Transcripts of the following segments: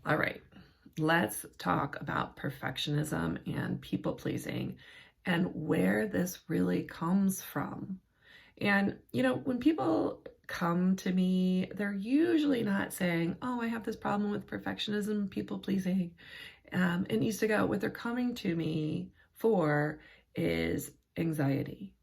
All right, let's talk about perfectionism and people pleasing and where this really comes from. And, when people come to me, they're usually not saying, oh, I have this problem with perfectionism, people pleasing. It needs to go. What they're coming to me for is anxiety,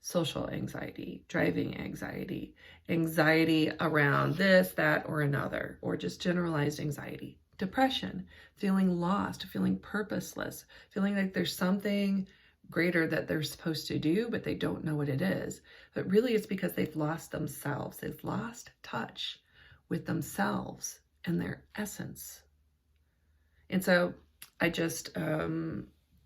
social anxiety, driving anxiety, anxiety around this, that, or another, or just generalized anxiety, depression, feeling lost, feeling purposeless, feeling like there's something greater that they're supposed to do, but they don't know what it is. But really it's because they've lost themselves. They've lost touch with themselves and their essence. And so I just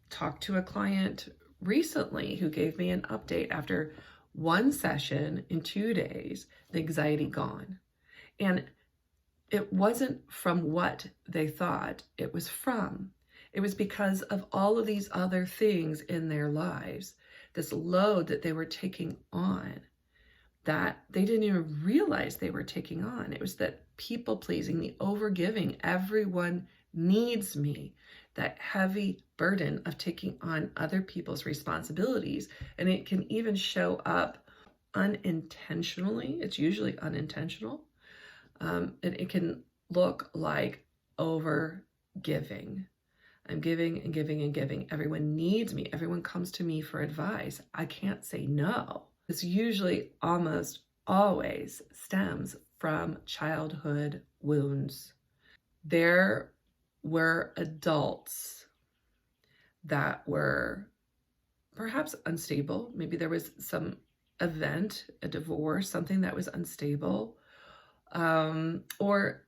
talked to a client recently who gave me an update after one session in 2 days, the anxiety gone. And it wasn't from what they thought, it was because of all of these other things in their lives, this load that they were taking on that they didn't even realize they were taking on. It was that people pleasing, the overgiving, everyone needs me, that heavy burden of taking on other people's responsibilities. And it can even show up unintentionally. It's usually unintentional. And it can look like over giving. I'm giving and giving and giving. Everyone needs me. Everyone comes to me for advice. I can't say no. This usually almost always stems from childhood wounds. There were adults that were perhaps unstable. Maybe there was some event, a divorce, something that was unstable, or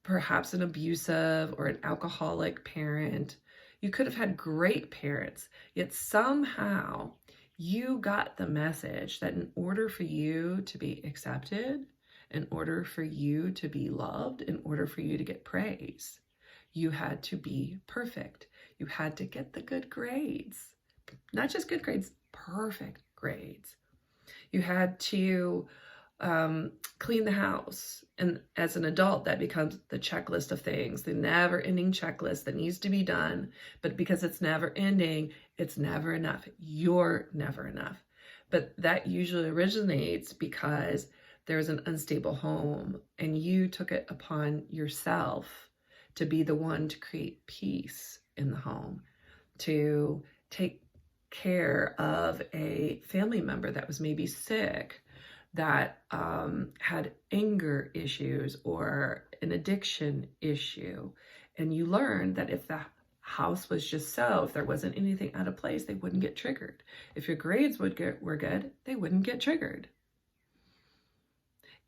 perhaps an abusive or an alcoholic parent. You could have had great parents, yet somehow you got the message that in order for you to be accepted, in order for you to be loved, in order for you to get praise, you had to be perfect. You had to get the good grades, not just good grades, perfect grades. You had to clean the house. And as an adult, that becomes the checklist of things, the never ending checklist that needs to be done. But because it's never ending, it's never enough. You're never enough. But that usually originates because there's an unstable home and you took it upon yourself to be the one to create peace in the home, to take care of a family member that was maybe sick, that had anger issues or an addiction issue. And you learned that if the house was just so, if there wasn't anything out of place, they wouldn't get triggered. If your grades were good, they wouldn't get triggered.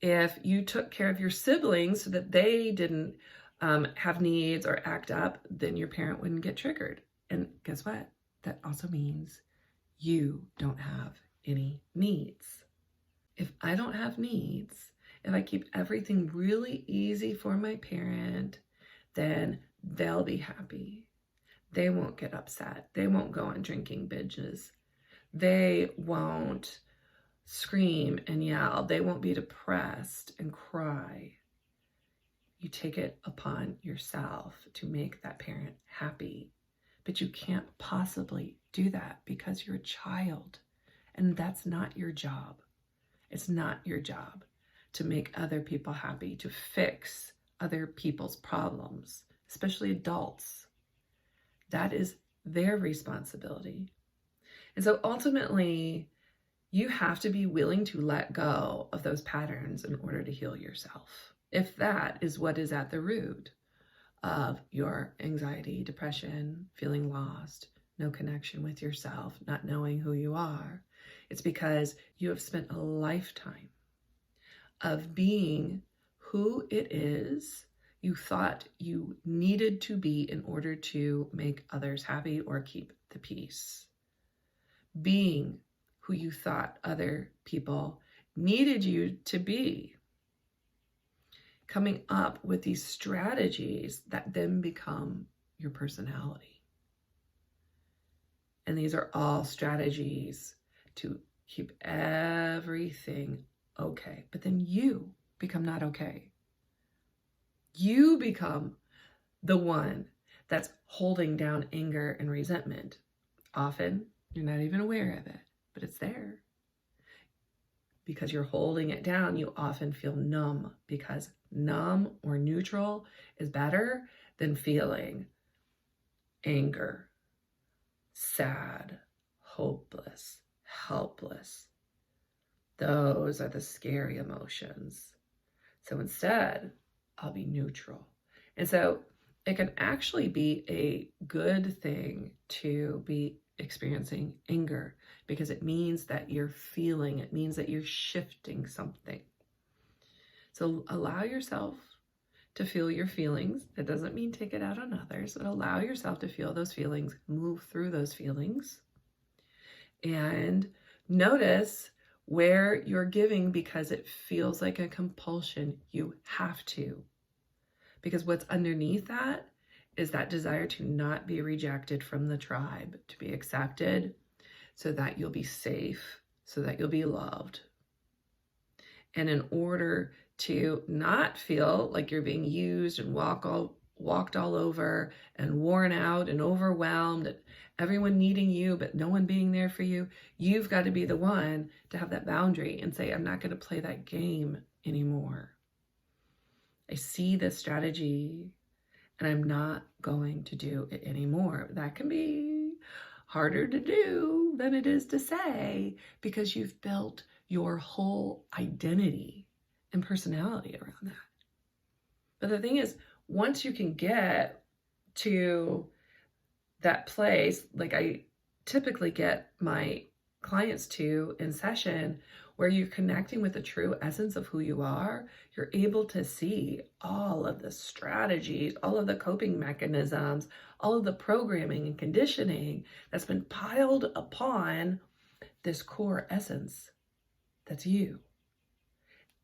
If you took care of your siblings so that they didn't have needs or act up, then your parent wouldn't get triggered. And guess what? That also means you don't have any needs. If I don't have needs, if I keep everything really easy for my parent, then they'll be happy. They won't get upset. They won't go on drinking binges. They won't scream and yell. They won't be depressed and cry. You take it upon yourself to make that parent happy. But you can't possibly do that because you're a child, and that's not your job. It's not your job to make other people happy, to fix other people's problems, especially adults. That is their responsibility. And so ultimately, you have to be willing to let go of those patterns in order to heal yourself. If that is what is at the root of your anxiety, depression, feeling lost, no connection with yourself, not knowing who you are, it's because you have spent a lifetime of being who it is you thought you needed to be in order to make others happy or keep the peace. Being who you thought other people needed you to be. Coming up with these strategies that then become your personality. And these are all strategies to keep everything okay. But then you become not okay. You become the one that's holding down anger and resentment. Often you're not even aware of it, but it's there. Because you're holding it down, you often feel numb, because numb or neutral is better than feeling anger, sad, hopeless, helpless. Those are the scary emotions. So instead, I'll be neutral. And so it can actually be a good thing to be experiencing anger, because it means that you're feeling, it means that you're shifting something. So allow yourself to feel your feelings. That doesn't mean take it out on others, but allow yourself to feel those feelings, move through those feelings, and notice where you're giving because it feels like a compulsion. You have to. Because what's underneath that is that desire to not be rejected from the tribe, to be accepted so that you'll be safe, so that you'll be loved. And in order to not feel like you're being used and walked all over and worn out and overwhelmed, and everyone needing you but no one being there for you, you've got to be the one to have that boundary and say, I'm not going to play that game anymore. I see this strategy and I'm not going to do it anymore. That can be harder to do than it is to say, because you've built your whole identity and personality around that. But the thing is, once you can get to that place, like I typically get my clients to in session, where you're connecting with the true essence of who you are, you're able to see all of the strategies, all of the coping mechanisms, all of the programming and conditioning that's been piled upon this core essence that's you.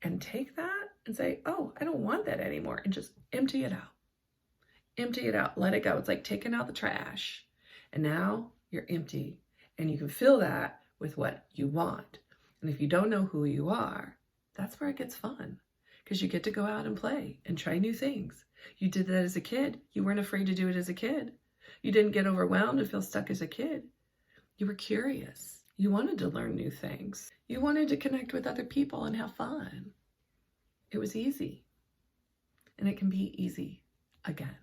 And take that and say, oh, I don't want that anymore, and just empty it out. Empty it out, let it go. It's like taking out the trash. And now you're empty, and you can fill that with what you want. And if you don't know who you are, that's where it gets fun, because you get to go out and play and try new things. You did that as a kid. You weren't afraid to do it as a kid. You didn't get overwhelmed and feel stuck as a kid. You were curious. You wanted to learn new things. You wanted to connect with other people and have fun. It was easy. And it can be easy again.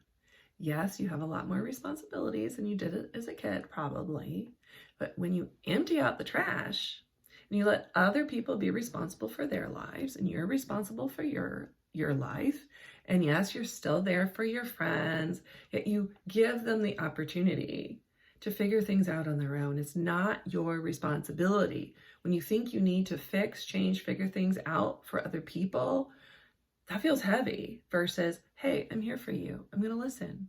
Yes, you have a lot more responsibilities than you did it as a kid, probably. But when you empty out the trash and you let other people be responsible for their lives, and you're responsible for your life, and yes, you're still there for your friends, yet you give them the opportunity to figure things out on their own. It's not your responsibility. When you think you need to fix, change, figure things out for other people, that feels heavy, versus, hey, I'm here for you. I'm going to listen.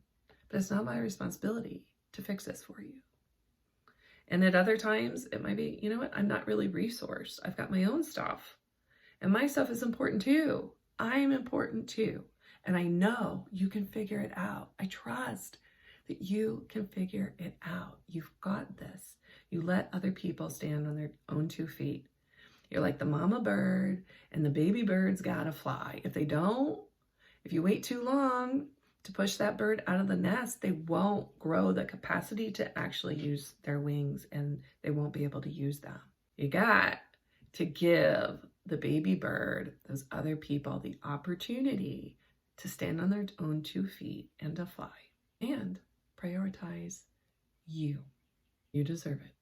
But it's not my responsibility to fix this for you. And at other times, it might be, you know what? I'm not really resourced. I've got my own stuff. And my stuff is important too. I'm important too. And I know you can figure it out. I trust that you can figure it out. You've got this. You let other people stand on their own 2 feet. You're like the mama bird, and the baby birds gotta fly. If they don't, if you wait too long to push that bird out of the nest, they won't grow the capacity to actually use their wings, and they won't be able to use them. You got to give the baby bird, those other people, the opportunity to stand on their own 2 feet and to fly, and prioritize you. You deserve it.